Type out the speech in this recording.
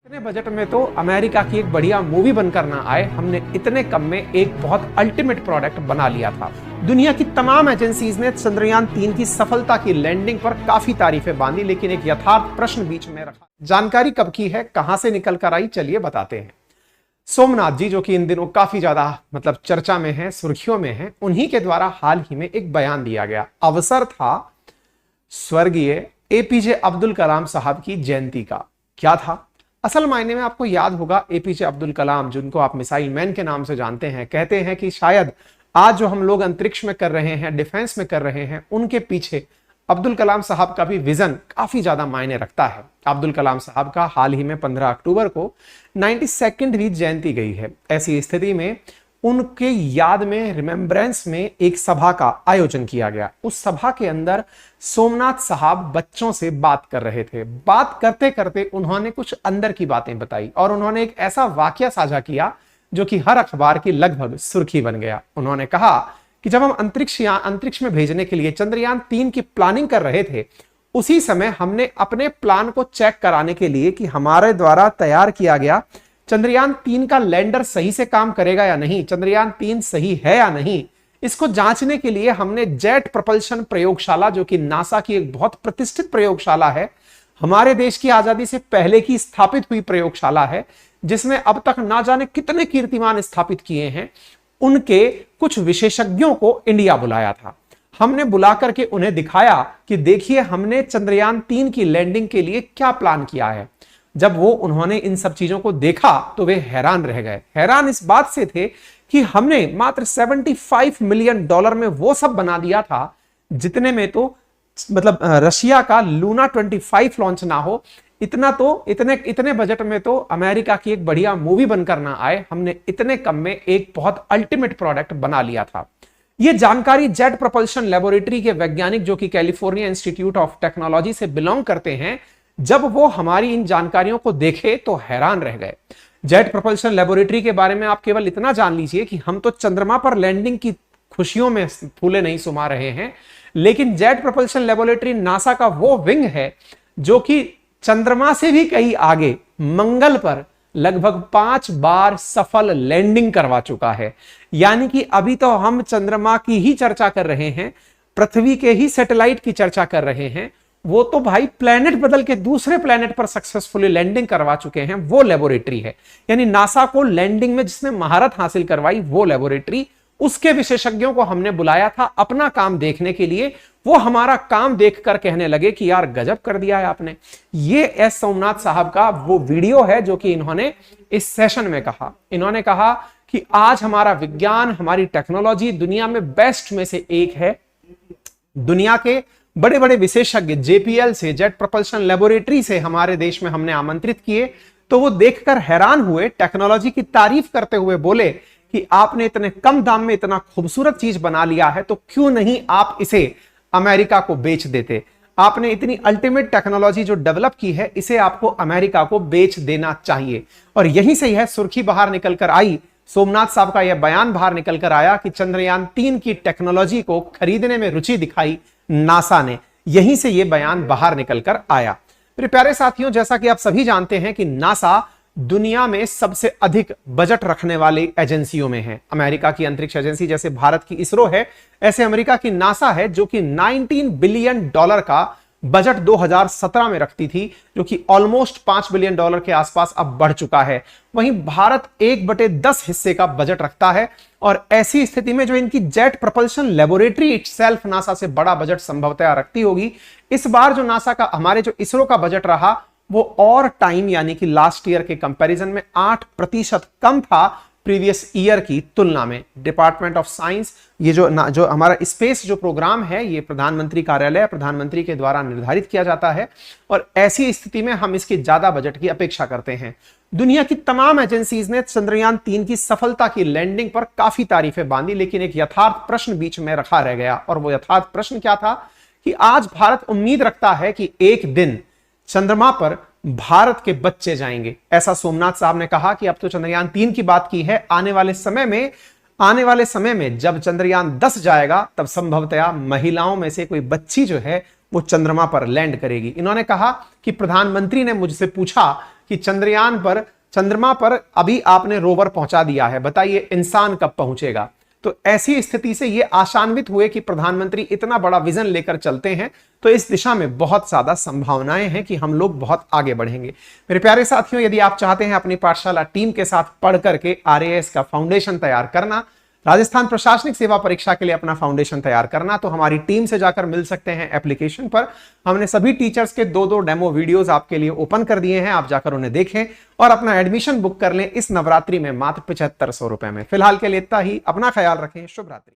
इतने बजट में तो अमेरिका की एक बढ़िया मूवी बनकर ना आए, हमने इतने कम में एक बहुत अल्टीमेट प्रोडक्ट बना लिया था। दुनिया की तमाम एजेंसीज ने चंद्रयान-3 की सफलता की लैंडिंग पर काफी तारीफें बांधी, लेकिन एक यथार्थ प्रश्न बीच में रखा। जानकारी कब की है, कहां से निकल कर आई, चलिए बताते हैं। सोमनाथ जी, जो कि इन दिनों काफी ज्यादा चर्चा में है, सुर्खियों में है, उन्हीं के द्वारा हाल ही में एक बयान दिया गया। अवसर था स्वर्गीय एपीजे अब्दुल कलाम साहब की जयंती का। क्या था? असल मायने में आपको याद होगा, एपीजे अब्दुल कलाम, जिनको आप मिसाइल मैन के नाम से जानते हैं, कहते हैं कि शायद आज जो हम लोग अंतरिक्ष में कर रहे हैं, डिफेंस में कर रहे हैं, उनके पीछे अब्दुल कलाम साहब का भी विजन काफी ज्यादा मायने रखता है। अब्दुल कलाम साहब का हाल ही में 15 अक्टूबर को 92वीं जयंती गई है। ऐसी स्थिति में उनके याद में, रिमेम्बरेंस में एक सभा का आयोजन किया गया। उस सभा के अंदर सोमनाथ साहब बच्चों से बात कर रहे थे। बात करते करते उन्होंने कुछ अंदर की बातें बताई और उन्होंने एक ऐसा वाकया साझा किया जो कि हर अखबार की लगभग सुर्खी बन गया। उन्होंने कहा कि जब हम अंतरिक्ष में भेजने के लिए चंद्रयान-3 की प्लानिंग कर रहे थे, उसी समय हमने अपने प्लान को चेक कराने के लिए कि हमारे द्वारा तैयार किया गया चंद्रयान-3 का लैंडर सही से काम करेगा या नहीं, चंद्रयान-3 सही है या नहीं, इसको जांचने के लिए हमने जेट प्रपल्शन प्रयोगशाला, जो कि नासा की एक बहुत प्रतिष्ठित प्रयोगशाला है, हमारे देश की आजादी से पहले की स्थापित हुई प्रयोगशाला है, जिसने अब तक ना जाने कितने कीर्तिमान स्थापित किए हैं, उनके कुछ विशेषज्ञों को इंडिया बुलाया था। हमने बुला करके उन्हें दिखाया कि देखिए हमने चंद्रयान-3 की लैंडिंग के लिए क्या प्लान किया है। जब उन्होंने इन सब चीजों को देखा तो वे हैरान रह गए। हैरान इस बात से थे कि हमने मात्र $75 मिलियन में वो सब बना दिया था जितने में तो रशिया का लूना 25 लॉन्च ना हो। इतने बजट में तो अमेरिका की एक बढ़िया मूवी बनकर ना आए, हमने इतने कम में एक बहुत अल्टीमेट प्रोडक्ट बना लिया था। यह जानकारी जेट प्रपल्शन लेबोरेटरी के वैज्ञानिक, जो कि कैलिफोर्निया इंस्टीट्यूट ऑफ टेक्नोलॉजी से बिलोंग करते हैं, जब वो हमारी इन जानकारियों को देखे तो हैरान रह गए। जेट प्रपल्शन लेबोरेटरी के बारे में आप केवल इतना जान लीजिए कि हम तो चंद्रमा पर लैंडिंग की खुशियों में फूले नहीं सुमा रहे हैं, लेकिन जेट प्रपल्शन लेबोरेटरी नासा का वो विंग है जो कि चंद्रमा से भी कहीं आगे मंगल पर लगभग 5 बार सफल लैंडिंग करवा चुका है। यानी कि अभी तो हम चंद्रमा की ही चर्चा कर रहे हैं, पृथ्वी के ही सैटेलाइट की चर्चा कर रहे हैं, वो तो भाई प्लेनेट बदल के दूसरे प्लेनेट पर सक्सेसफुली लैंडिंग करवा चुके हैं। वो लेबोरेटरी है, यानी नासा को लैंडिंग में जिसने महारत हासिल करवाई, वो लेबोरेटरी। उसके विशेषज्ञों को हमने बुलाया था अपना काम देखने के लिए। वो हमारा काम देखकर कहने लगे कि यार गजब कर दिया है आपने। ये एस सोमनाथ साहब का वो वीडियो है जो कि इन्होंने इस सेशन में कहा। इन्होंने कहा कि आज हमारा विज्ञान, हमारी टेक्नोलॉजी दुनिया में बेस्ट में से एक है। दुनिया के बड़े बड़े विशेषज्ञ जेपीएल से, जेट प्रपल्शन लेबोरेटरी से हमारे देश में हमने आमंत्रित किए, तो वो देखकर हैरान हुए, टेक्नोलॉजी की तारीफ करते हुए बोले कि आपने इतने कम दाम में इतना खूबसूरत चीज बना लिया है, तो क्यों नहीं आप इसे अमेरिका को बेच देते। आपने इतनी अल्टीमेट टेक्नोलॉजी जो डेवलप की है, इसे आपको अमेरिका को बेच देना चाहिए। और यहीं से यह सुर्खी बाहर निकल कर आई, सोमनाथ साहब का यह बयान बाहर निकल कर आया कि चंद्रयान-3 की टेक्नोलॉजी को खरीदने में रुचि दिखाई नासा ने। यहीं से यह बयान बाहर निकलकर आया। मेरे प्यारे साथियों, जैसा कि आप सभी जानते हैं कि नासा दुनिया में सबसे अधिक बजट रखने वाली एजेंसियों में है। अमेरिका की अंतरिक्ष एजेंसी जैसे भारत की इसरो है, ऐसे अमेरिका की नासा है, जो कि $19 बिलियन का बजट 2017 में रखती थी, जो कि ऑलमोस्ट $5 बिलियन के आसपास अब बढ़ चुका है। वहीं भारत 1/10 हिस्से का बजट रखता है। और ऐसी स्थिति में जो इनकी jet propulsion laboratory itself NASA से बड़ा बजट संभवतः रखती होगी, इस बार जो नासा का, हमारे जो इसरो का बजट रहा, वो और टाइम यानी कि लास्ट ईयर के कंपैरिजन में 8% कम था प्रीवियस ईयर की तुलना में। डिपार्टमेंट ऑफ साइंस, ये जो हमारा स्पेस जो प्रोग्राम है, ये प्रधानमंत्री कार्यालय, प्रधानमंत्री के द्वारा निर्धारित किया जाता है, और ऐसी स्थिति में हम इसके ज्यादा बजट की अपेक्षा करते हैं। दुनिया की तमाम एजेंसीज ने चंद्रयान-3 की सफलता की लैंडिंग पर काफी तारीफें बांधी, लेकिन एक यथार्थ प्रश्न बीच में रखा रह गया। और वो यथार्थ प्रश्न क्या था कि आज भारत उम्मीद रखता है कि एक दिन चंद्रमा पर भारत के बच्चे जाएंगे। ऐसा सोमनाथ साहब ने कहा कि अब तो चंद्रयान-3 की बात की है, आने वाले समय में जब चंद्रयान-10 जाएगा, तब संभवतः महिलाओं में से कोई बच्ची जो है वो चंद्रमा पर लैंड करेगी। इन्होंने कहा कि प्रधानमंत्री ने मुझसे पूछा कि चंद्रमा पर अभी आपने रोवर पहुंचा दिया है, बताइए इंसान कब पहुंचेगा। तो ऐसी स्थिति से ये आशान्वित हुए कि प्रधानमंत्री इतना बड़ा विजन लेकर चलते हैं, तो इस दिशा में बहुत ज्यादा संभावनाएं हैं कि हम लोग बहुत आगे बढ़ेंगे। मेरे प्यारे साथियों, यदि आप चाहते हैं अपनी पाठशाला टीम के साथ पढ़ करके RAS का फाउंडेशन तैयार करना, राजस्थान प्रशासनिक सेवा परीक्षा के लिए अपना फाउंडेशन तैयार करना, तो हमारी टीम से जाकर मिल सकते हैं एप्लीकेशन पर। हमने सभी टीचर्स के 2-2 डेमो वीडियोस आपके लिए ओपन कर दिए हैं, आप जाकर उन्हें देखें और अपना एडमिशन बुक कर लें इस नवरात्रि में मात्र 7500 रुपए में। फिलहाल के लिए इतना ही। अपना ख्याल रखें। शुभ रात्रि।